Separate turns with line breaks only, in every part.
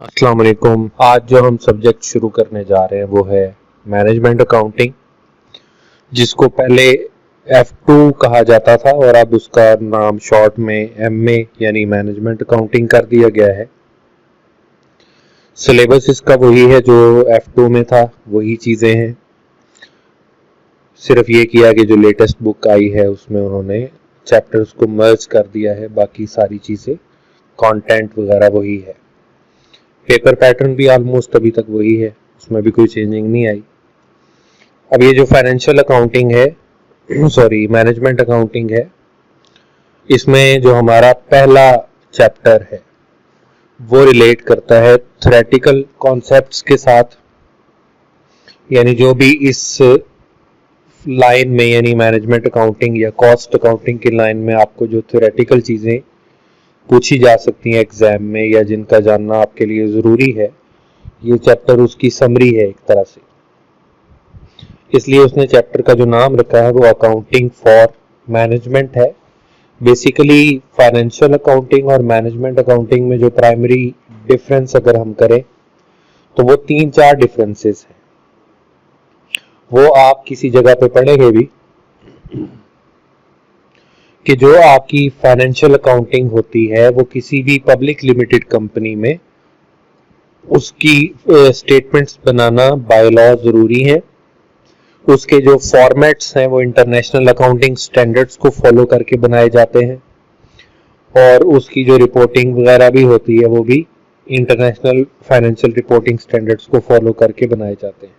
अस्सलाम वालेकुम। आज जो हम सब्जेक्ट शुरू करने जा रहे हैं वो है मैनेजमेंट अकाउंटिंग, जिसको पहले F2 कहा जाता था और अब उसका नाम शॉर्ट में MA यानी मैनेजमेंट अकाउंटिंग कर दिया गया है। सिलेबस इसका वही है जो F2 में था, वही चीज़ें हैं। सिर्फ ये किया कि जो लेटेस्ट बुक आई है उसमें उन्होंने चैप्टर्स को मर्ज कर दिया है, बाकी सारी चीज़ें कंटेंट वगैरह वही है। पेपर पैटर्न भी ऑलमोस्ट अभी तक वही है, उसमें भी कोई चेंजिंग नहीं आई। अब ये जो फाइनेंशियल अकाउंटिंग है सॉरी मैनेजमेंट अकाउंटिंग है, इसमें जो हमारा पहला चैप्टर है वो रिलेट करता है थ्योरेटिकल कॉन्सेप्ट्स के साथ। यानी जो भी इस लाइन में यानी मैनेजमेंट अकाउंटिंग या कॉस्ट अकाउंटिंग की लाइन में आपको जो थ्योरेटिकल चीज़ें पूछी जा सकती हैं एग्जाम में या जिनका जानना आपके लिए ज़रूरी है, ये चैप्टर उसकी समरी है एक तरह से। इसलिए उसने चैप्टर का जो नाम रखा है वो अकाउंटिंग फॉर मैनेजमेंट है। बेसिकली फाइनेंशियल अकाउंटिंग और मैनेजमेंट अकाउंटिंग में जो प्राइमरी डिफरेंस अगर हम करें तो वो 3-4 डिफरेंसेस हैं। वो आप किसी जगह पे पढ़ेंगे भी कि जो आपकी फाइनेंशियल अकाउंटिंग होती है वो किसी भी पब्लिक लिमिटेड कंपनी में उसकी स्टेटमेंट्स बनाना बाय लॉ ज़रूरी है। उसके जो फॉर्मेट्स हैं वो इंटरनेशनल अकाउंटिंग स्टैंडर्ड्स को फॉलो करके बनाए जाते हैं और उसकी जो रिपोर्टिंग वगैरह भी होती है वो भी इंटरनेशनल फाइनेंशियल रिपोर्टिंग स्टैंडर्ड्स को फॉलो करके बनाए जाते हैं।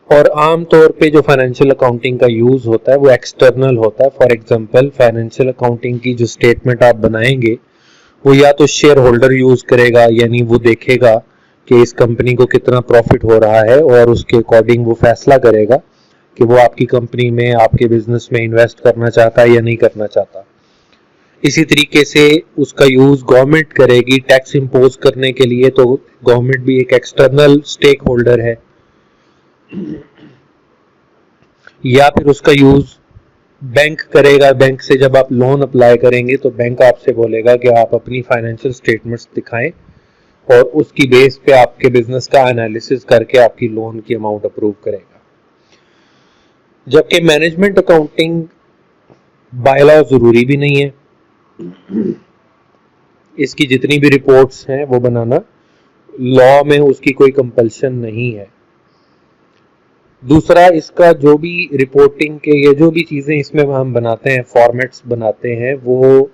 और आम तौर पे जो फाइनेंशियल अकाउंटिंग का यूज़ होता है वो एक्सटर्नल होता है। फॉर एग्जांपल फाइनेंशियल अकाउंटिंग की जो स्टेटमेंट आप बनाएंगे वो या तो शेयर होल्डर यूज़ करेगा, यानी वो देखेगा कि इस कंपनी को कितना प्रॉफिट हो रहा है और उसके अकॉर्डिंग वो फैसला करेगा कि वो आपकी कंपनी में आपके बिजनेस में इन्वेस्ट करना चाहता है या नहीं करना चाहता। इसी तरीके से उसका यूज़ गवर्नमेंट करेगी टैक्स इंपोज करने के लिए, तो गवर्नमेंट भी एक एक्सटर्नल स्टेक होल्डर है। या फिर उसका यूज़ बैंक करेगा, बैंक से जब आप लोन अप्लाई करेंगे तो बैंक आपसे बोलेगा कि आप अपनी फाइनेंशियल स्टेटमेंट्स दिखाएं और उसकी बेस पे आपके बिजनेस का एनालिसिस करके आपकी लोन की अमाउंट अप्रूव करेगा। जबकि मैनेजमेंट अकाउंटिंग बाय लॉ जरूरी भी नहीं है, इसकी जितनी भी रिपोर्ट्स हैं वो बनाना लॉ में उसकी कोई कंपल्शन नहीं है। दूसरा, इसका जो भी रिपोर्टिंग के ये जो भी चीज़ें इसमें हम बनाते हैं, फॉर्मेट्स बनाते हैं, वो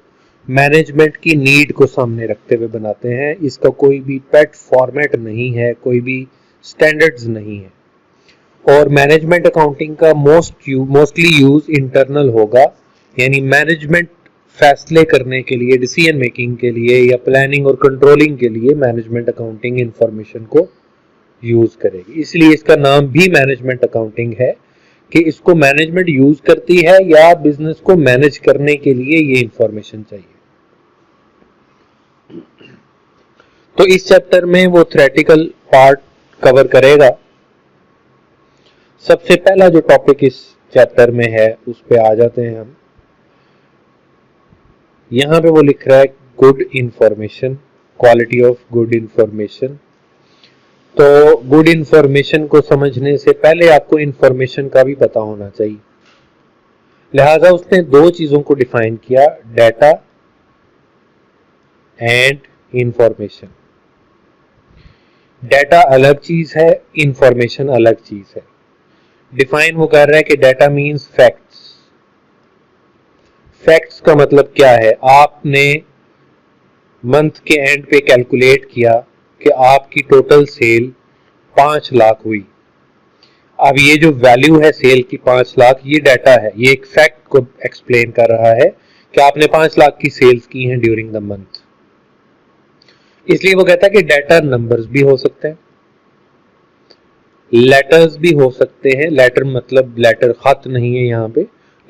मैनेजमेंट की नीड को सामने रखते हुए बनाते हैं। इसका कोई भी पेट फॉर्मेट नहीं है, कोई भी स्टैंडर्ड्स नहीं है। और मैनेजमेंट अकाउंटिंग का मोस्टली यूज़ इंटरनल होगा, यानी मैनेजमेंट फैसले करने के लिए, डिसीजन मेकिंग के लिए या प्लानिंग और कंट्रोलिंग के लिए मैनेजमेंट अकाउंटिंग इंफॉर्मेशन को यूज़ करेगी। इसलिए इसका नाम भी मैनेजमेंट अकाउंटिंग है कि इसको मैनेजमेंट यूज़ करती है या बिजनेस को मैनेज करने के लिए ये इंफॉर्मेशन चाहिए। तो इस चैप्टर में वो थ्योरेटिकल पार्ट कवर करेगा। सबसे पहला जो टॉपिक इस चैप्टर में है उस पे आ जाते हैं हम। यहां पे वो लिख रहा है good information, quality of good information. तो गुड इंफॉर्मेशन को समझने से पहले आपको इंफॉर्मेशन का भी पता होना चाहिए। लिहाजा उसने दो चीजों को डिफाइन किया, डाटा एंड इंफॉर्मेशन। डाटा अलग चीज है, इंफॉर्मेशन अलग चीज है। डिफाइन वो कर रहा है कि डाटा मींस फैक्ट्स। फैक्ट्स का मतलब क्या है? आपने मंथ के एंड पे कैलकुलेट किया कि आपकी टोटल सेल 5 लाख हुई। अब ये जो वैल्यू है सेल की 5 लाख, ये डाटा है, ये एक फैक्ट को एक्सप्लेन कर रहा है कि आपने 5 लाख की सेल्स की हैं ड्यूरिंग द मंथ। इसलिए वो कहता है कि डाटा नंबर्स भी हो सकते हैं, लेटर्स भी हो सकते हैं। लेटर मतलब लेटर खत नहीं है यहाँ पे,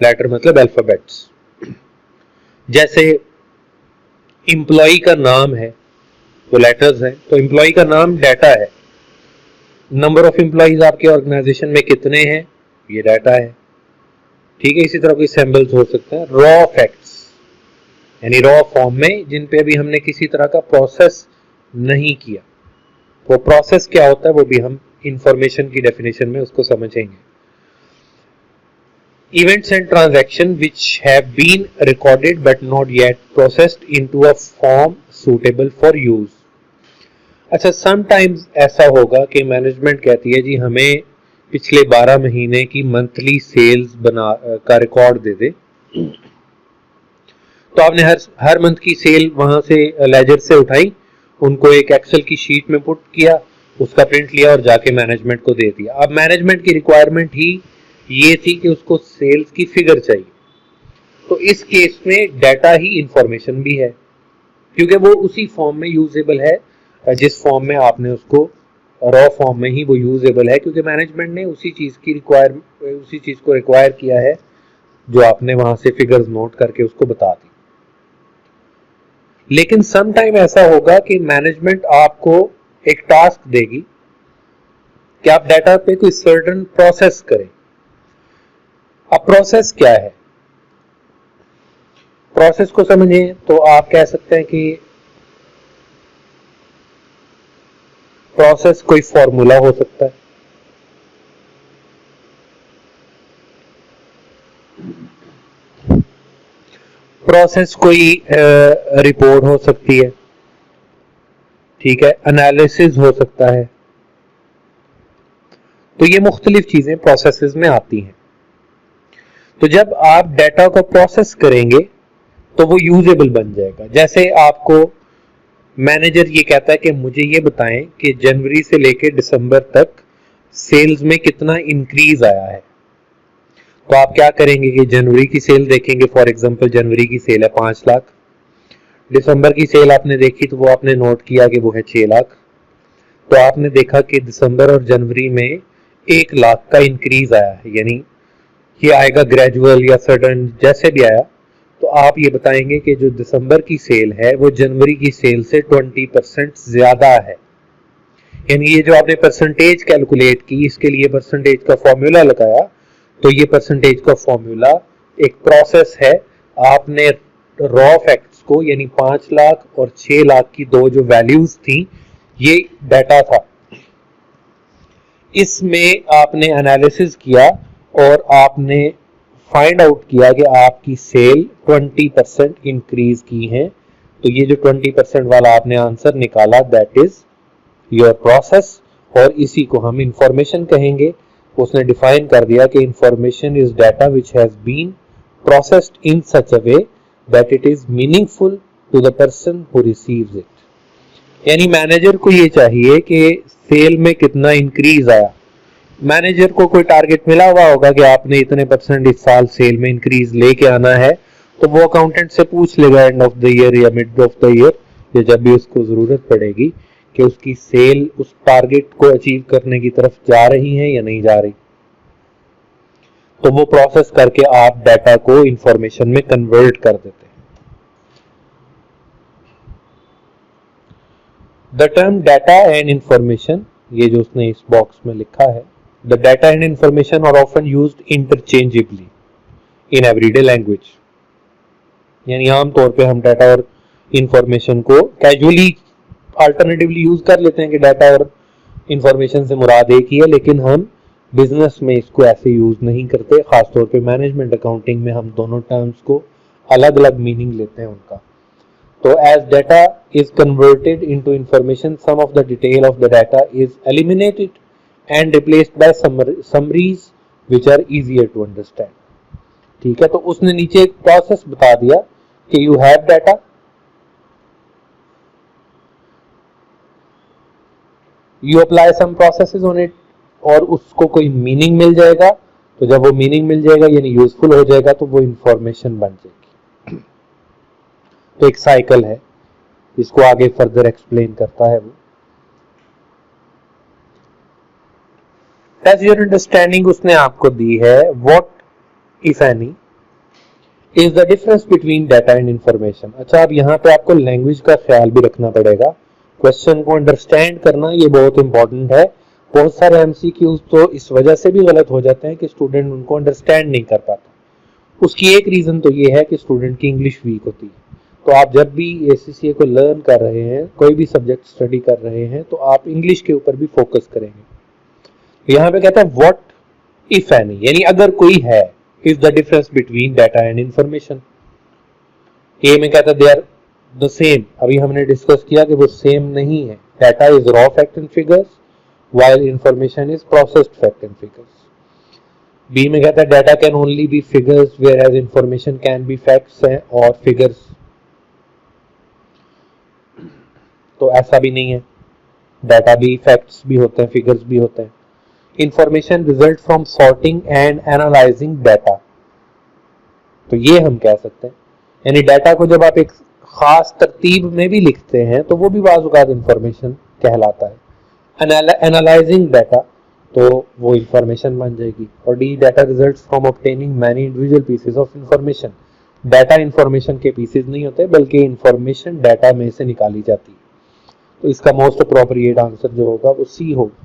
लेटर मतलब अल्फाबेट्स। जैसे एम्प्लॉय का नाम है तो लेटर्स हैं, तो एम्प्लॉय का नाम डाटा है। नंबर ऑफ एम्प्लॉइज आपके ऑर्गेनाइजेशन में कितने हैं, ये डाटा है। ठीक है, इसी तरह कोई सैंपल्स हो सकते हैं। रॉ फैक्ट्स, यानी रॉ फॉर्म में, जिन पे अभी हमने किसी तरह का प्रोसेस नहीं किया। वो प्रोसेस क्या होता है वो भी हम इंफॉर्मेशन की डेफिनेशन में उसको समझेंगे। Events and transactions which have been recorded but not yet processed into a form suitable for use। अच्छा, समटाइम्स ऐसा होगा कि मैनेजमेंट कहती है जी हमें पिछले 12 महीने की मंथली सेल्स का रिकॉर्ड दे दे। तो आपने हर मंथ की सेल वहां से लेजर से उठाई, उनको एक एक्सेल की शीट में पुट किया, उसका प्रिंट लिया और जाके मैनेजमेंट को दे दिया। अब मैनेजमेंट की रिक्वायरमेंट ही ये थी कि उसको सेल्स की फिगर चाहिए। तो इस केस में डाटा ही इंफॉर्मेशन भी है, क्योंकि वो उसी फॉर्म में यूजेबल है जिस फॉर्म में आपने उसको, रॉ फॉर्म में ही वो यूजेबल है, क्योंकि मैनेजमेंट ने उसी चीज को रिक्वायर किया है जो आपने वहां से फिगर्स नोट करके उसको बता दी। लेकिन सम टाइम ऐसा होगा कि मैनेजमेंट आपको एक टास्क देगी कि आप डाटा पे कोई सर्टेन प्रोसेस करें। अब प्रोसेस क्या है? प्रोसेस को समझें तो आप कह सकते हैं कि प्रोसेस कोई फॉर्मूला हो सकता है, प्रोसेस कोई रिपोर्ट हो सकती है, ठीक है, एनालिसिस हो सकता है। तो ये मुख्तलिफ चीजें प्रोसेसेस में आती हैं। तो जब आप डाटा को प्रोसेस करेंगे तो वो यूजेबल बन जाएगा। जैसे आपको मैनेजर ये कहता है कि मुझे ये बताएं कि जनवरी से लेकर दिसंबर तक सेल्स में कितना इंक्रीज आया है। तो आप क्या करेंगे कि जनवरी की सेल देखेंगे, फॉर एग्जांपल जनवरी की सेल है 5 लाख, दिसंबर की सेल आपने देखी तो वो आपने नोट किया कि वो है 6 लाख। तो आपने देखा कि दिसंबर और जनवरी में 1 लाख का इंक्रीज आया है, यानी ये आएगा ग्रेजुअल या सडन, जैसे भी आया। तो आप ये बताएंगे कि जो दिसंबर की सेल है वो जनवरी की सेल से 20% ज्यादा है। यानी ये जो आपने परसेंटेज कैलकुलेट की, इसके लिए परसेंटेज का फॉर्मूला लगाया, तो ये परसेंटेज का फॉर्मूला एक प्रोसेस है। आपने रॉ फैक्ट्स को, यानी 5 लाख और 6 लाख की दो जो वैल्यूज थी, ये डाटा था, इसमें आपने एनालिसिस किया और आपने फाइंड आउट किया कि आपकी सेल 20% इंक्रीज की है। तो ये जो 20% वाला आपने आंसर निकाला, दैट इज योर प्रोसेस, और इसी को हम इंफॉर्मेशन कहेंगे। उसने डिफाइन कर दिया कि information is data which has been processed in such a way that it is meaningful to the person who receives it. यानी मैनेजर को ये चाहिए कि सेल में कितना इंक्रीज आया। मैनेजर को कोई टारगेट मिला हुआ होगा कि आपने इतने % इस साल सेल में इंक्रीज लेके आना है, तो वो अकाउंटेंट से पूछ लेगा एंड ऑफ द ईयर या मिड ऑफ द ईयर, या जब भी उसको जरूरत पड़ेगी कि उसकी सेल उस टारगेट को अचीव करने की तरफ जा रही है या नहीं जा रही। तो वो प्रोसेस करके आप डाटा को इंफॉर्मेशन में कन्वर्ट कर देते हैं। The term data and information, ये जो उसने इस बॉक्स में लिखा है, the data and information are often used interchangeably in everyday language। यानी आम तौर पे हम डाटा और इंफॉर्मेशन को कैजुअली अल्टरनेटिवली यूज कर लेते हैं कि डाटा और इंफॉर्मेशन से मुराद एक ही है, लेकिन हम बिजनेस में इसको ऐसे यूज नहीं करते। खासतौर पे मैनेजमेंट अकाउंटिंग में हम दोनों टर्म्स को अलग अलग मीनिंग लेते हैं उनका। तो as data is converted into information, some of the detail of the data is eliminated and replaced by summaries which are easier to understand। ठीक है, तो उसने नीचे एक प्रोसेस बता दिया कि you have data, you apply some processes on it, और उसको कोई मीनिंग मिल जाएगा। तो जब वो मीनिंग मिल जाएगा यानी यूजफुल हो जाएगा, तो वो इंफॉर्मेशन बन जाएगी। तो एक साइकिल है, इसको आगे फर्दर एक्सप्लेन करता है वो। As your understanding उसने आपको दी है, what if any is the difference between data and information। अच्छा, अब यहाँ पे आपको लैंग्वेज का ख्याल भी रखना पड़ेगा। क्वेश्चन को अंडरस्टैंड करना ये बहुत इंपॉर्टेंट है। बहुत सारे एमसीक्यूज तो इस वजह से भी गलत हो जाते हैं कि स्टूडेंट उनको अंडरस्टैंड नहीं कर पाता। उसकी एक रीजन तो ये है कि स्टूडेंट की इंग्लिश वीक होती है। तो आप जब भी ACCA को लर्न कर रहे हैं, कोई भी सब्जेक्ट स्टडी कर रहे हैं, तो आप इंग्लिश के ऊपर भी फोकस करेंगे। यहाँ पे कहता है व्हाट इफ एनी, यानी अगर कोई है, is the difference between data and information. A में कहता है दे आर द सेम, अभी हमने डिस्कस किया कि वो सेम नहीं है। Data is raw fact and figures while information is processed fact and figures. B में कहता है data can only be figures whereas information can be facts और फिगर्स। तो ऐसा भी नहीं है, डाटा भी फैक्ट्स भी होते हैं, फिगर्स भी होते हैं। Information result from sorting and analysing data, तो ये हम कह सकते हैं, यानी डाटा को जब आप एक खास तरतीब में भी लिखते हैं तो वो भी बाज़ इंफॉर्मेशन कहलाता है। एनालाइजिंग डाटा, तो वो इंफॉर्मेशन बन जाएगी। और D data results from obtaining many individual pieces of information, data information के पीसेस नहीं होते बल्कि इंफॉर्मेशन डाटा में से निकाली जाती है। तो इसका मोस्ट अप्रोप्रिएट आंसर जो होगा वो सी होगा।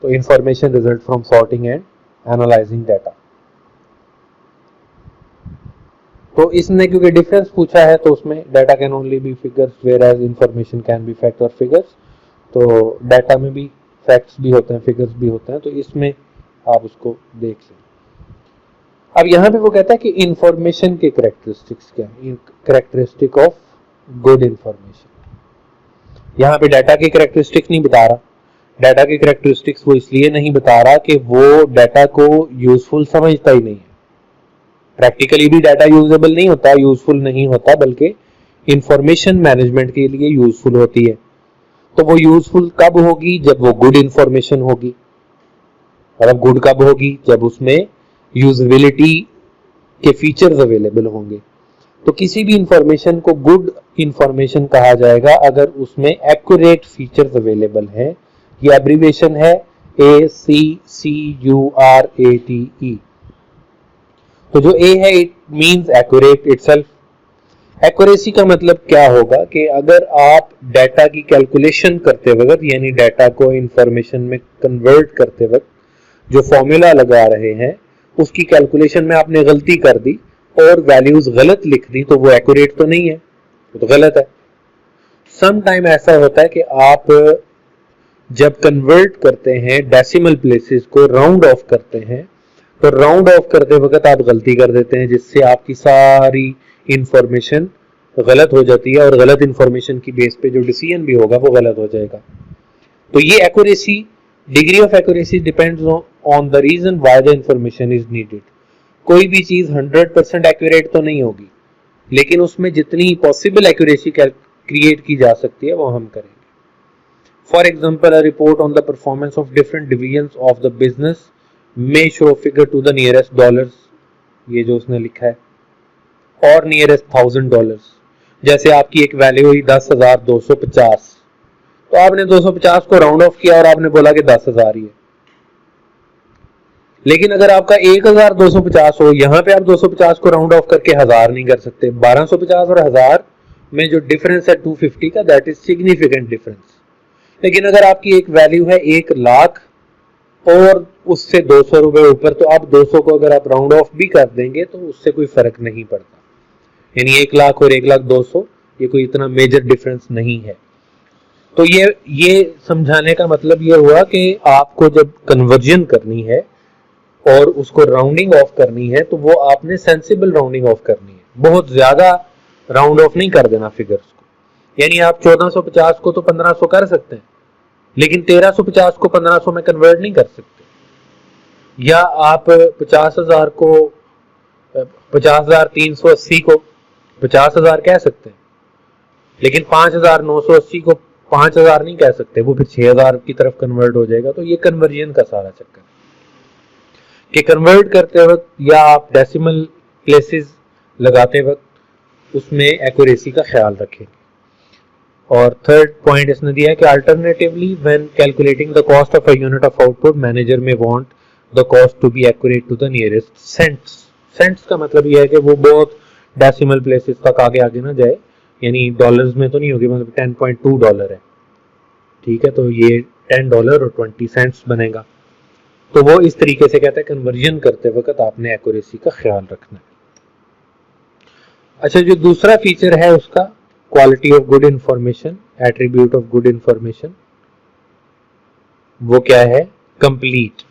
तो information result from sorting and analysing data. तो इसने क्योंकि डिफरेंस पूछा है तो उसमें data can only be figures whereas information can be fact और फिगर्स, तो डाटा में भी फैक्ट्स भी होते हैं, फिगर्स भी होते हैं, तो इसमें आप उसको देख लें। अब यहाँ पे वो कहता है कि इंफॉर्मेशन के कैरेक्टरिस्टिक्स क्या है, कैरेक्टरिस्टिक ऑफ गुड इंफॉर्मेशन। यहाँ पे डाटा के कैरेक्टरिस्टिक्स नहीं बता रहा। डाटा के कैरेक्टरिस्टिक्स वो इसलिए नहीं बता रहा कि वो डाटा को यूजफुल समझता ही नहीं है। प्रैक्टिकली भी डाटा यूजेबल नहीं होता, यूजफुल नहीं होता, बल्कि इंफॉर्मेशन मैनेजमेंट के लिए यूजफुल होती है। तो वो यूजफुल कब होगी, जब वो गुड इंफॉर्मेशन होगी। और अब गुड कब होगी, जब उसमें यूजेबिलिटी के फीचर्स अवेलेबल होंगे। तो किसी भी इंफॉर्मेशन को गुड इंफॉर्मेशन कहा जाएगा अगर उसमें एक्यूरेट फीचर्स अवेलेबल हैं। ये एब्रीविएशन है ACCURATE। तो जो ए है it means accurate itself. Accuracy का मतलब क्या होगा कि अगर आप डाटा की कैलकुलेशन करते वक्त, यानी डाटा को इंफॉर्मेशन में कन्वर्ट करते वक्त जो फॉर्मूला लगा रहे हैं उसकी कैलकुलेशन में आपने गलती कर दी और वैल्यूज गलत लिख दी, तो वो एक्यूरेट तो नहीं है, वो तो गलत है। सम टाइम ऐसा होता है कि आप जब कन्वर्ट करते हैं डेसिमल प्लेसेस को, राउंड ऑफ करते हैं, तो राउंड ऑफ करते वक्त आप गलती कर देते हैं जिससे आपकी सारी इंफॉर्मेशन गलत हो जाती है और गलत इंफॉर्मेशन की बेस पे जो डिसीजन भी होगा वो गलत हो जाएगा। तो ये accuracy, degree of accuracy depends on the reason why the information is needed. कोई भी चीज 100% एक्यूरेट तो नहीं होगी, लेकिन उसमें जितनी पॉसिबल एक्यूरेसी क्रिएट की जा सकती है वो हम करेंगे। For example, a report on the performance of different divisions of the business may show figure to the nearest dollars, ये जो उसने लिखा है, और नियरेस्ट $1000। जैसे आपकी एक वैल्यू हुई 10,250, तो आपने 250 को राउंड ऑफ किया और आपने बोला कि 10,000 ही है। लेकिन अगर आपका 1,250 हो, यहाँ पे आप 250 को राउंड ऑफ करके 1000 नहीं कर सकते। 1250 और 1000 में जो डिफरेंस है 250 का, दैट इज सिग्निफिकेंट डिफरेंस। लेकिन अगर आपकी एक वैल्यू है 1 लाख और उससे 200 रुपए ऊपर, तो आप 200 को अगर आप राउंड ऑफ भी कर देंगे तो उससे कोई फर्क नहीं पड़ता। यानी 1 लाख और 1,200,000 ये कोई इतना मेजर डिफरेंस नहीं है। तो ये समझाने का मतलब ये हुआ कि आपको जब कन्वर्जन करनी है और उसको राउंडिंग ऑफ करनी है तो वो आपने सेंसिबल राउंडिंग ऑफ करनी है, बहुत ज्यादा राउंड ऑफ नहीं कर देना फिगर्स को। यानी आप 1450 को तो 1500 कर सकते हैं, लेकिन 1350 को 1500 में कन्वर्ट नहीं कर सकते। या आप 50,000 को 50,380 को 50,000 कह सकते हैं, लेकिन 5,980 को 5,000 नहीं कह सकते, वो फिर 6,000 की तरफ कन्वर्ट हो जाएगा। तो ये कन्वर्जन का सारा चक्कर कि कन्वर्ट करते वक्त या आप डेसिमल प्लेसेस लगाते वक्त उसमें एक्यूरेसी का ख्याल रखें। और थर्ड पॉइंट इसने दिया है कि alternatively when calculating the cost of a unit of output, manager may want the cost to be accurate to the nearest cents. Cents का मतलब यह है कि वो बहुत डेसिमल प्लेसेस तक आगे ना जाए, यानी डॉलर्स में तो नहीं होगी, मतलब $10.2 है, ठीक है, तो ये $10 और 20 सेंट्स बनेगा। तो वो इस तरीके से कहता है कन्वर्जन करते वक्त आपने एक्यूरेसी का ख्याल रखना है। अच्छा, जो दूसरा फीचर है उसका quality of good information, attribute of good information, वो क्या है? कंप्लीट।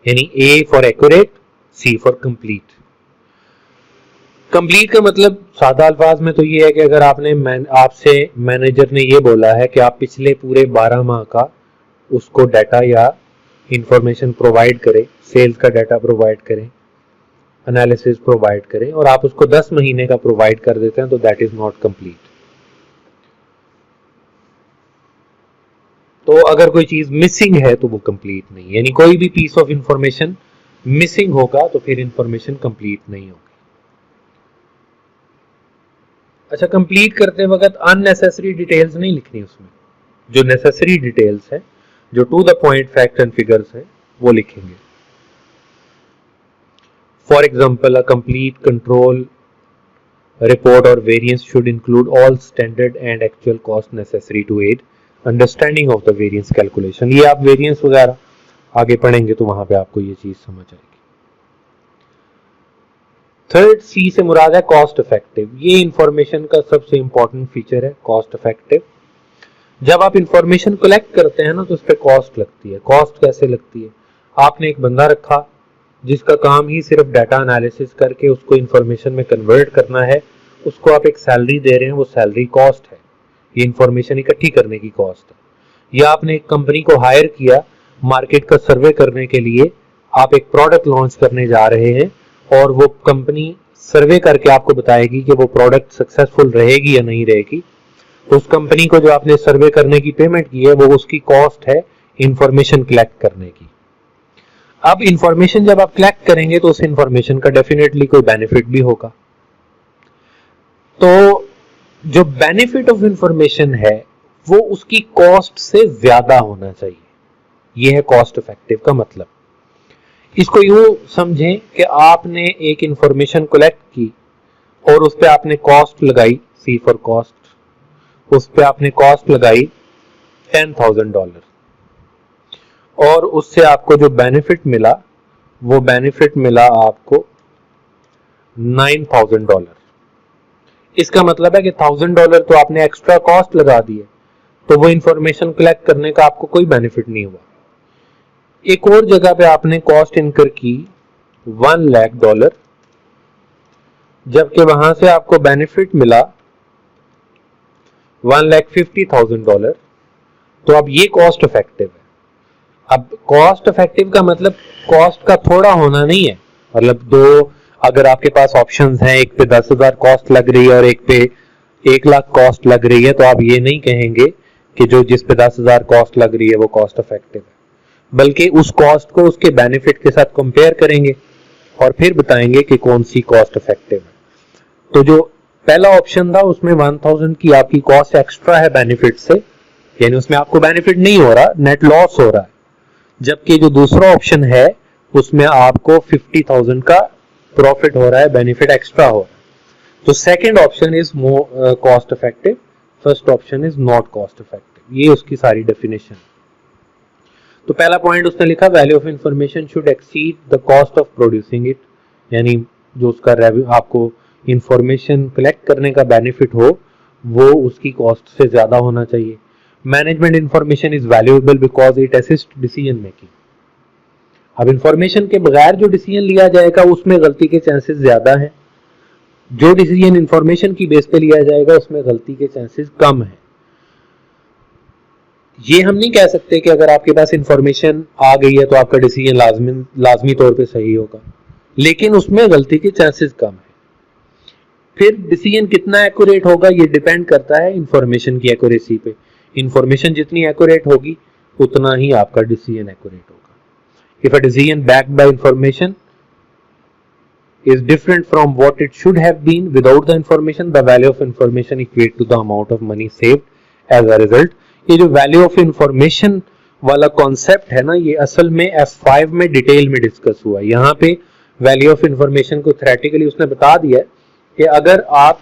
यानी A for accurate, C for complete. Complete का मतलब सादा अल्फाज में तो ये है कि अगर आपसे मैनेजर ने ये बोला है कि आप पिछले पूरे 12 माह का उसको डाटा या इंफॉर्मेशन प्रोवाइड करें, सेल्स का डाटा प्रोवाइड करें, एनालिसिस प्रोवाइड करें, और आप उसको 10 महीने का प्रोवाइड कर देते हैं, तो दैट इज नॉट कंप्लीट। तो अगर कोई चीज मिसिंग है तो वो कंप्लीट नहीं, यानी कोई भी पीस ऑफ इंफॉर्मेशन मिसिंग होगा तो फिर इंफॉर्मेशन कंप्लीट नहीं होगी। अच्छा, कंप्लीट करते वक्त अननेसेसरी डिटेल्स नहीं लिखनी उसमें, जो नेसेसरी डिटेल्स है, जो to the point fact and figures है, वो लिखेंगे। For example, a complete control report or variance should include all standard and actual cost necessary to aid understanding of the variance calculation। ये आप variance वगैरह आगे पढ़ेंगे तो वहां पे आपको ये चीज समझ आएगी। थर्ड, सी से मुराद है कॉस्ट इफेक्टिव। ये इंफॉर्मेशन का सबसे इंपॉर्टेंट फीचर है, कॉस्ट इफेक्टिव। जब आप इंफॉर्मेशन कलेक्ट करते हैं ना तो उस पर कॉस्ट लगती है। कॉस्ट कैसे लगती है? आपने एक बंदा रखा जिसका काम ही सिर्फ डाटा एनालिसिस करके उसको इंफॉर्मेशन में कन्वर्ट करना है, उसको आप एक सैलरी दे रहे हैं, वो सैलरी कॉस्ट है, ये इंफॉर्मेशन इकट्ठी करने की कॉस्ट है। या आपने एक कंपनी को हायर किया मार्केट का सर्वे करने के लिए, आप एक प्रोडक्ट लॉन्च करने जा रहे हैं और वो कंपनी सर्वे करके आपको बताएगी कि वो प्रोडक्ट सक्सेसफुल रहेगी या नहीं रहेगी, तो उस कंपनी को जो आपने सर्वे करने की पेमेंट की है वो उसकी कॉस्ट है इंफॉर्मेशन कलेक्ट करने की। अब इंफॉर्मेशन जब आप कलेक्ट करेंगे तो उस इंफॉर्मेशन का डेफिनेटली कोई बेनिफिट भी होगा। तो जो बेनिफिट ऑफ इंफॉर्मेशन है वो उसकी कॉस्ट से ज्यादा होना चाहिए। यह है कॉस्ट इफेक्टिव का मतलब। इसको यूं समझें कि आपने एक इंफॉर्मेशन कलेक्ट की और उस पर आपने कॉस्ट लगाई, सी फॉर कॉस्ट, उस पर आपने कॉस्ट लगाई $10,000 और उससे आपको जो बेनिफिट मिला वो बेनिफिट मिला आपको $9,000। इसका मतलब है कि $1,000 तो आपने एक्स्ट्रा कॉस्ट लगा दिए, तो वो इंफॉर्मेशन कलेक्ट करने का आपको कोई बेनिफिट नहीं हुआ। एक और जगह पे आपने कॉस्ट इनकर की $1 लाख, जबकि वहां से आपको बेनिफिट मिला $1,50,000, तो अब ये कॉस्ट इफेक्टिव है। अब कॉस्ट इफेक्टिव का मतलब कॉस्ट का थोड़ा होना नहीं है, मतलब दो अगर आपके पास ऑप्शंस हैं, एक पे 10,000 कॉस्ट लग रही है और एक पे 1 लाख कॉस्ट लग रही है, तो आप ये नहीं कहेंगे कि जो जिस पे 10,000 कॉस्ट लग रही है वो कॉस्ट इफेक्टिव है, बल्कि उस कॉस्ट को उसके बेनिफिट के साथ कंपेयर करेंगे और फिर बताएंगे कि कौन सी कॉस्ट इफेक्टिव है। तो जो पहला ऑप्शन था उसमें 1,000 की आपकी कॉस्ट एक्स्ट्रा है बेनिफिट से, यानी उसमें आपको बेनिफिट नहीं हो रहा, नेट लॉस हो रहा है, जबकि जो दूसरा ऑप्शन है उसमें आपको 50,000 का प्रॉफिट हो रहा है, बेनिफिट एक्स्ट्रा हो रहा है। तो second option is more cost effective, first option is not cost effective. ये उसकी सारी डेफिनेशन। तो पहला पॉइंट उसने लिखा, value of information should exceed the cost of producing it, यानी जो उसका आपको इंफॉर्मेशन कलेक्ट करने का बेनिफिट हो वो उसकी कॉस्ट से ज्यादा होना चाहिए। Management information is valuable because it assist decision making. अब इंफॉर्मेशन के बगैर जो डिसीजन लिया जाएगा उसमें गलती के चांसेस ज्यादा हैं, जो डिसीजन इंफॉर्मेशन की बेस पे लिया जाएगा उसमें गलती के चांसेस कम है। ये हम नहीं कह सकते कि अगर आपके पास इंफॉर्मेशन आ गई है तो आपका डिसीजन लाजमी तौर पे सही होगा, लेकिन उसमें गलती के चांसेस कम है। फिर डिसीजन कितना एक्यूरेट होगा ये डिपेंड करता है इंफॉर्मेशन की एक्यूरेसी पे। इंफॉर्मेशन जितनी एक्यूरेट होगी उतना ही आपका डिसीजन एक्यूरेट होगा। If a decision backed by information is different from what it should have been without the information, the value of information equate to the amount of money saved as a result। ये जो value of information वाला concept है ना, ये असल में F5 में detail में डिस्कस हुआ है। यहाँ पे वैल्यू ऑफ इंफॉर्मेशन को थ्योरेटिकली उसने बता दिया है कि अगर आप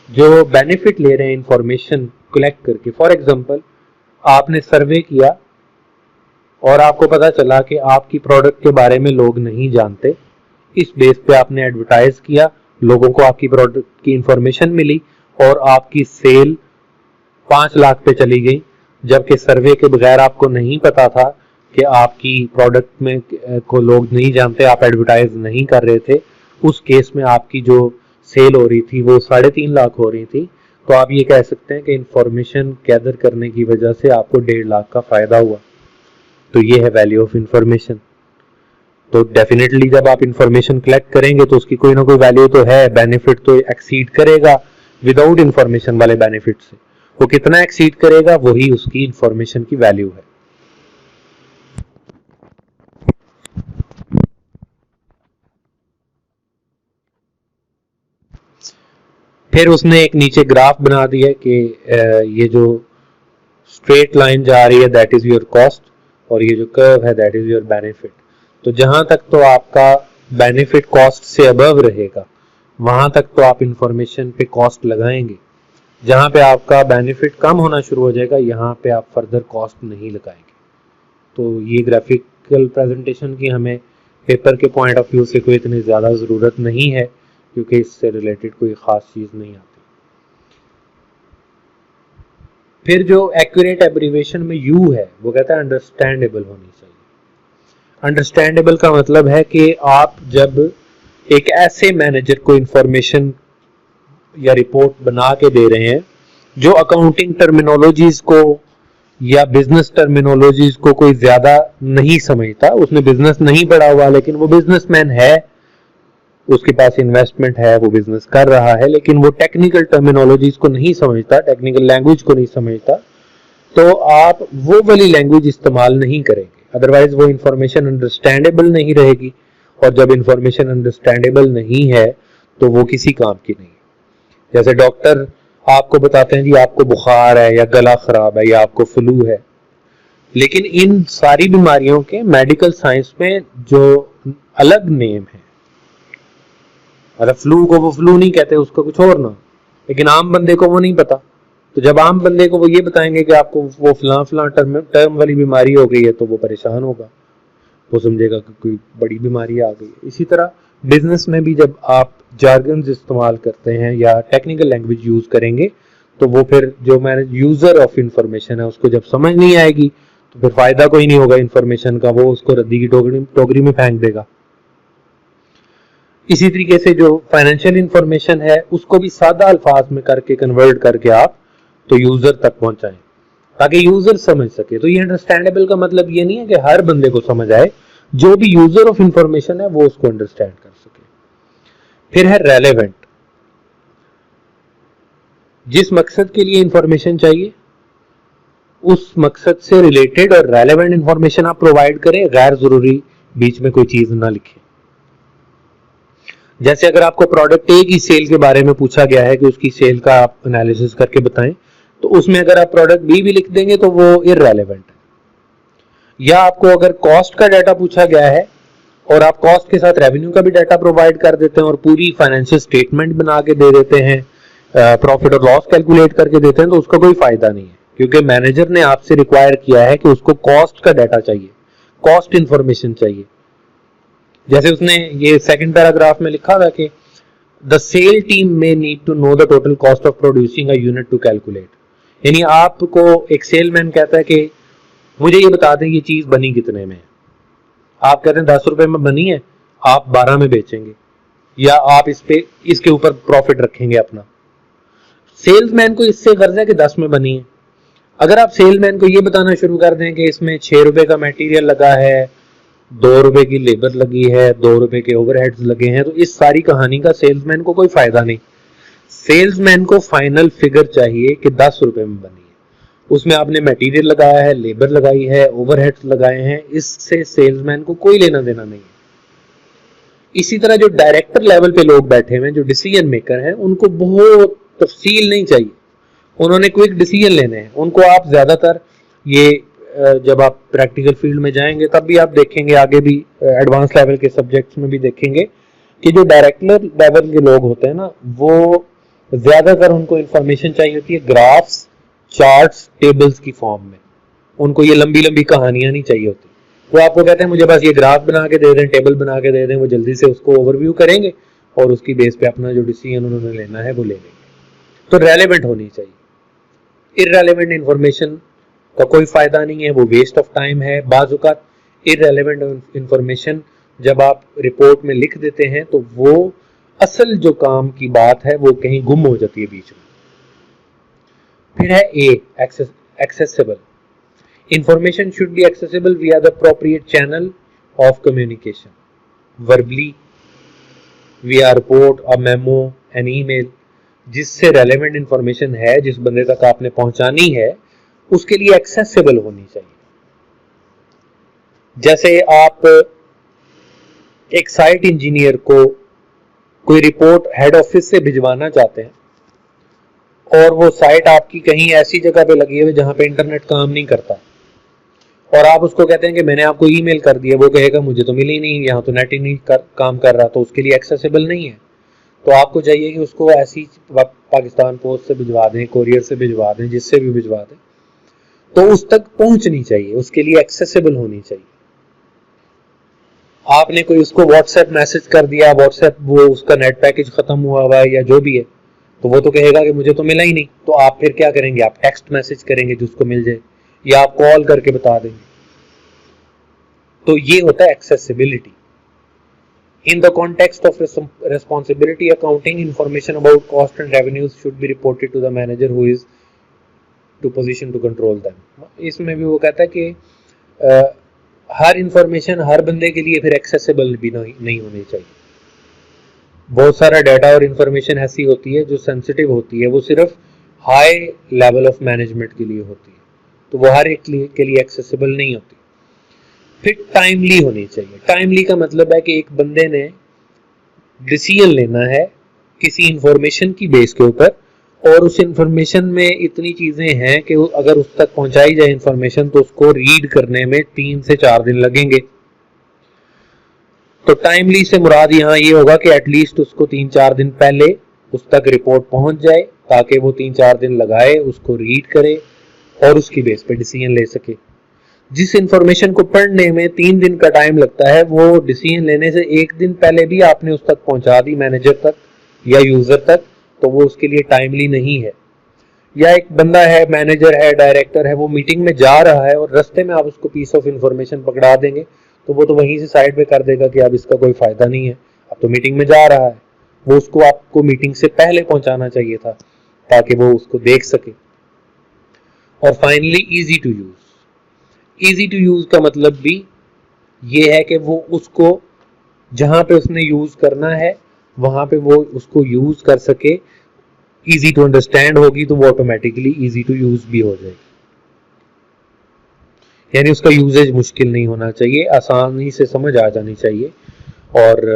जो बेनिफिट ले रहे हैं इंफॉर्मेशन कलेक्ट करके, फॉर एग्जांपल आपने सर्वे किया और आपको पता चला कि आपकी प्रोडक्ट के बारे में लोग नहीं जानते, इस बेस पे आपने एडवर्टाइज किया, लोगों को आपकी प्रोडक्ट की इंफॉर्मेशन मिली और आपकी सेल 5 लाख पे चली गई, जबकि सर्वे के बगैर आपको नहीं पता था कि आपकी प्रोडक्ट में को लोग नहीं जानते, आप एडवर्टाइज नहीं कर रहे थे। उस केस में आपकी जो सेल हो रही थी वो 3.5 लाख हो रही थी। तो आप ये कह सकते हैं कि इंफॉर्मेशन गैदर करने की वजह से आपको 1.5 लाख का फायदा हुआ। तो ये है वैल्यू ऑफ इंफॉर्मेशन। तो डेफिनेटली जब आप इंफॉर्मेशन कलेक्ट करेंगे तो उसकी कोई ना कोई वैल्यू तो है, बेनिफिट तो एक्सीड करेगा विदाउट इंफॉर्मेशन वाले बेनिफिट से। वो कितना एक्सीड करेगा, वही उसकी इंफॉर्मेशन की वैल्यू है। फिर उसने एक नीचे ग्राफ बना दिया कि ये जो स्ट्रेट लाइन जा रही है दैट इज योर कॉस्ट, और ये जो कर्व है दैट इज योर बेनिफिट। तो जहां तक तो आपका बेनिफिट कॉस्ट से अबव रहेगा वहां तक तो आप इंफॉर्मेशन पे कॉस्ट लगाएंगे। जहां पे आपका बेनिफिट कम होना शुरू हो जाएगा यहाँ पे आप फर्दर कॉस्ट नहीं लगाएंगे। तो ये ग्राफिकल प्रेजेंटेशन की हमें पेपर के पॉइंट ऑफ व्यू से कोई इतनी ज़्यादा ज़रूरत नहीं है, क्योंकि इससे रिलेटेड कोई ख़ास चीज़ नहीं आती। फिर जो एक्यूरेट एब्रीविएशन में यू है वो कहता है अंडरस्टैंडेबल होनी चाहिए। अंडरस्टैंडेबल का मतलब है कि आप जब एक ऐसे मैनेजर को इंफॉर्मेशन या रिपोर्ट बना के दे रहे हैं जो अकाउंटिंग टर्मिनोलॉजीज को या बिजनेस टर्मिनोलॉजीज को कोई ज्यादा नहीं समझता, उसने बिजनेस नहीं पढ़ा हुआ लेकिन वो बिजनेसमैन है, उसके पास इन्वेस्टमेंट है, वो बिजनेस कर रहा है, लेकिन वो टेक्निकल टर्मिनोलॉजीज को नहीं समझता, टेक्निकल लैंग्वेज को नहीं समझता, तो आप वो वाली लैंग्वेज इस्तेमाल नहीं करेंगे, अदरवाइज वो इंफॉर्मेशन अंडरस्टैंडेबल नहीं रहेगी। और जब इंफॉर्मेशन अंडरस्टैंडेबल नहीं है तो वो किसी काम की नहीं। जैसे डॉक्टर आपको बताते हैं जी आपको बुखार है या गला खराब है या आपको फ्लू है, लेकिन इन सारी बीमारियों के मेडिकल साइंस में जो अलग नेम है, मतलब फ्लू को वो फ्लू नहीं कहते, उसको कुछ और ना, लेकिन आम बंदे को वो नहीं पता। तो जब आम बंदे को वो ये बताएंगे कि आपको वो फलां टर्म वाली बीमारी हो गई है तो वो परेशान होगा, वो समझेगा कि कोई बड़ी बीमारी आ गई है। इसी तरह बिजनेस में भी जब आप जार्गन्स इस्तेमाल करते हैं या टेक्निकल लैंग्वेज यूज करेंगे तो वो फिर जो मैंने यूजर ऑफ इंफॉर्मेशन है उसको जब समझ नहीं आएगी तो फिर फायदा कोई नहीं होगा इंफॉर्मेशन का, वो उसको रद्दी की टोकरी में फेंक देगा। इसी तरीके से जो फाइनेंशियल इंफॉर्मेशन है उसको भी सादा अल्फाज में करके कन्वर्ट करके आप तो यूजर तक पहुंचाएं ताकि यूजर समझ सके। तो ये अंडरस्टैंडेबल का मतलब ये नहीं है कि हर बंदे को समझ आए, जो भी यूजर ऑफ इंफॉर्मेशन है वो उसको अंडरस्टैंड कर सके। फिर है रेलेवेंट, जिस मकसद के लिए इंफॉर्मेशन चाहिए उस मकसद से रिलेटेड और रेलेवेंट इंफॉर्मेशन आप प्रोवाइड करें, गैर जरूरी बीच में कोई चीज ना लिखें। जैसे अगर आपको प्रोडक्ट ए की सेल के बारे में पूछा गया है कि उसकी सेल का आप एनालिसिस करके बताएं, तो उसमें अगर आप प्रोडक्ट बी भी लिख देंगे तो वो इररेलेवेंट है। या आपको अगर कॉस्ट का डाटा पूछा गया है और आप कॉस्ट के साथ रेवेन्यू का भी डाटा प्रोवाइड कर देते हैं और पूरी फाइनेंशियल स्टेटमेंट बना के दे देते हैं, प्रॉफिट और लॉस कैलकुलेट करके देते हैं, तो उसका कोई फायदा नहीं है, क्योंकि मैनेजर ने आपसे रिक्वायर किया है कि उसको कॉस्ट का डाटा चाहिए, कॉस्ट इंफॉर्मेशन चाहिए। जैसे उसने ये सेकंड पैराग्राफ में लिखा था कि the sale team may need to know the total cost of producing a unit to calculate. यानी आपको एक सेलमैन कहता है कि मुझे ये बता दें ये चीज बनी कितने में है, आप कहते हैं 10 रुपए में बनी है, आप 12 में बेचेंगे या आप इसके ऊपर प्रॉफिट रखेंगे अपना। सेल्समैन को इससे गर्ज है कि 10 में बनी है। अगर आप सेलमैन को ये बताना शुरू कर दें कि इसमें 6 रुपए का मटेरियल लगा है, 2 रुपए की लेबर लगी है, 2 रुपए के ओवरहेड्स लगे हैं, तो इस सारी कहानी का सेल्समैन को कोई फायदा नहीं। सेल्समैन को फाइनल फिगर चाहिए कि 10 रुपए में बनी है, उसमें आपने मटेरियल लगाया है, लेबर लगाई है, ओवरहेड्स लगाए हैं, इससे सेल्समैन को कोई लेना देना नहीं है। इसी तरह जो डायरेक्टर लेवल पे लोग बैठे हुए हैं, जो डिसीजन मेकर हैं, उनको बहुत तफसील नहीं चाहिए, उन्होंने क्विक डिसीजन लेने हैं। उनको आप ज्यादातर ये जब आप प्रैक्टिकल फील्ड में जाएंगे तब भी आप देखेंगे, आगे भी एडवांस लेवल के सब्जेक्ट्स में भी देखेंगे कि जो डायरेक्टर लेवल के लोग होते हैं ना, वो ज्यादातर उनको इंफॉर्मेशन चाहिए होती है ग्राफ्स, चार्ट्स, टेबल्स की फॉर्म में। उनको ये लंबी लंबी कहानियां नहीं चाहिए होती। वो आपको कहते हैं मुझे बस ये ग्राफ बना के दे दें, टेबल बना के दे दें, वो जल्दी से उसको ओवरव्यू करेंगे और उसकी बेस पे अपना जो डिसीजन उन्होंने लेना है वो ले लेंगे। तो रेलेवेंट होनी चाहिए। इररेलेवेंट इंफॉर्मेशन का कोई फायदा नहीं है, वो वेस्ट ऑफ टाइम है। बाज़-औक़ात इररेलेवेंट इंफॉर्मेशन जब आप रिपोर्ट में लिख देते हैं तो वो असल जो काम की बात है वो कहीं गुम हो जाती है बीच में। फिर है ए, accessible. Information should be accessible via the appropriate channel of communication, verbally, via report, a memo, an email, जिससे relevant information है, जिस बंदे तक आपने पहुंचानी है, उसके लिए accessible होनी चाहिए। जैसे आप एक साइट इंजीनियर को कोई रिपोर्ट हेड ऑफिस से भिजवाना चाहते हैं और वो साइट आपकी कहीं ऐसी जगह पे लगी है जहां पे इंटरनेट काम नहीं करता और आप उसको कहते हैं कि मैंने आपको ईमेल कर दिया, वो कहेगा मुझे तो मिली नहीं, यहाँ तो नेट ही नहीं काम कर रहा, तो उसके लिए एक्सेसिबल नहीं है। तो आपको चाहिए कि उसको ऐसी पाकिस्तान पोस्ट से भिजवा दें, कोरियर से भिजवा दें, जिससे भी भिजवा दें, तो उस तक पहुंचनी चाहिए, उसके लिए एक्सेसिबल होनी चाहिए। आपने कोई उसको व्हाट्सएप मैसेज कर दिया, व्हाट्सएप वो उसका नेट पैकेज खत्म हुआ है या जो भी है, तो वो तो कहेगा कि मुझे तो मिला ही नहीं। तो आप फिर क्या करेंगे, आप टेक्स्ट मैसेज करेंगे जो उसको मिल जाए, या आप कॉल करके बता देंगे। तो ये होता है accessibility. In the context of responsibility accounting, information about cost and revenues should be reported to the manager who is to position to control them. इसमें भी वो कहता है कि हर इंफॉर्मेशन हर बंदे के लिए फिर एक्सेसिबल भी नहीं होनी चाहिए। बहुत सारा डाटा और इंफॉर्मेशन ऐसी होती है जो सेंसिटिव होती है, वो सिर्फ हाई लेवल ऑफ मैनेजमेंट के लिए होती है, तो वो हर एक के लिए एक्सेसिबल नहीं होती। फिर टाइमली होनी चाहिए। टाइमली का मतलब है कि एक बंदे ने डिसीजन लेना है किसी इंफॉर्मेशन की बेस के ऊपर और उस इंफॉर्मेशन में इतनी चीजें हैं कि अगर उस तक पहुंचाई जाए इंफॉर्मेशन तो उसको रीड करने में 3 से 4 दिन लगेंगे। तो टाइमली से मुराद यहाँ ये होगा कि एटलीस्ट उसको 3-4 दिन पहले उस तक रिपोर्ट पहुंच जाए ताकि वो 3-4 दिन लगाए, उसको रीड करे और उसकी बेस पे डिसीजन ले सके। जिस इंफॉर्मेशन को पढ़ने में 3 दिन का टाइम लगता है, वो डिसीजन लेने से 1 दिन पहले भी आपने उस तक पहुंचा दी, मैनेजर तक या यूजर तक, तो वो उसके लिए टाइमली नहीं है। या एक बंदा है, मैनेजर है, डायरेक्टर है, वो मीटिंग में जा रहा है और रास्ते में आप उसको पीस ऑफ इंफॉर्मेशन पकड़ा देंगे तो वो तो वहीं से साइड पे कर देगा कि अब इसका कोई फायदा नहीं है, अब तो मीटिंग में जा रहा है। वो उसको आपको मीटिंग से पहले पहुंचाना चाहिए था ताकि वो उसको देख सके। और finally easy to use. Easy to use का मतलब भी ये है कि वो उसको जहां पे उसने यूज करना है वहां पे वो उसको यूज कर सके। इजी टू अंडरस्टैंड होगी तो वो ऑटोमेटिकली इजी टू यूज भी हो जाएगी, यानी उसका यूजेज मुश्किल नहीं होना चाहिए, आसानी से समझ आ जानी चाहिए और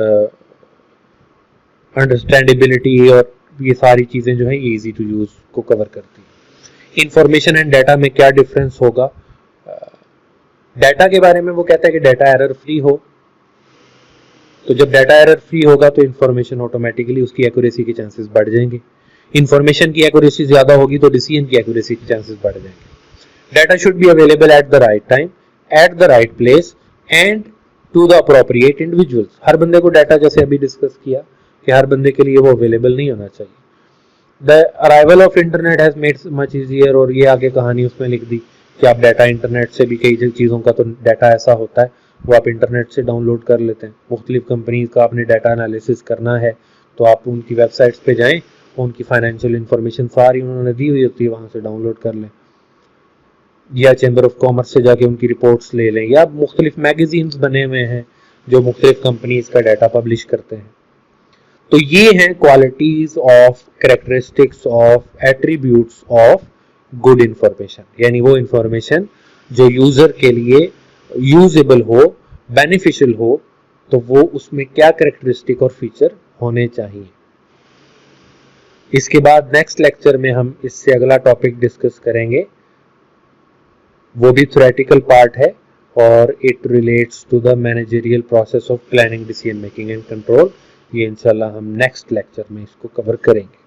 अंडरस्टैंडेबिलिटी और ये सारी चीजें जो है ये इजी टू यूज को कवर करती है। इंफॉर्मेशन एंड डाटा में क्या डिफरेंस होगा? डाटा के बारे में वो कहता है कि डाटा एरर फ्री हो, तो जब डाटा एरर फ्री होगा तो इंफॉर्मेशन ऑटोमेटिकली उसकी एक्यूरेसी के चांसेस बढ़ जाएंगे। इंफॉर्मेशन की एक्यूरेसी ज्यादा होगी तो डिसीजन की एक्यूरेसी के चांसेस बढ़ जाएंगे। Data should be available at the right time, at the right place and to the appropriate individuals. हर बंदे को डाटा, जैसे अभी डिस्कस किया कि हर बंदे के लिए वो अवेलेबल नहीं होना चाहिए। The arrival of internet has made much easier, और ये आगे कहानी उसमें लिख दी कि आप डाटा इंटरनेट से भी, कई चीज़ों का तो डाटा ऐसा होता है वो आप इंटरनेट से डाउनलोड कर लेते हैं। मुख्तलिफ कंपनीज का आपने डाटा एनालिसिस करना है तो आप उनकी वेबसाइट्स पे जाएं, उनकी फाइनेंशियल इंफॉर्मेशन सारी उन्होंने दी हुई होती है, वहाँ से डाउनलोड कर लें, या चैम्बर ऑफ कॉमर्स से जाके उनकी रिपोर्ट्स ले लें, या मुख्तलिफ मैगजीन्स बने हुए हैं जो मुख्तलिफ कंपनीज का डाटा पब्लिश करते हैं। तो ये हैं qualities of, characteristics of, attributes of good information, यानी वो इंफॉर्मेशन जो यूजर के लिए यूजेबल हो, बेनिफिशियल हो, तो वो उसमें क्या कैरेक्टरिस्टिक और फीचर होने चाहिए। इसके बाद नेक्स्ट लेक्चर में हम इससे अगला टॉपिक डिस्कस करेंगे, वो भी थ्योरेटिकल पार्ट है और it relates to the managerial process of planning, decision making and control. ये इंशाल्लाह हम नेक्स्ट लेक्चर में इसको कवर करेंगे।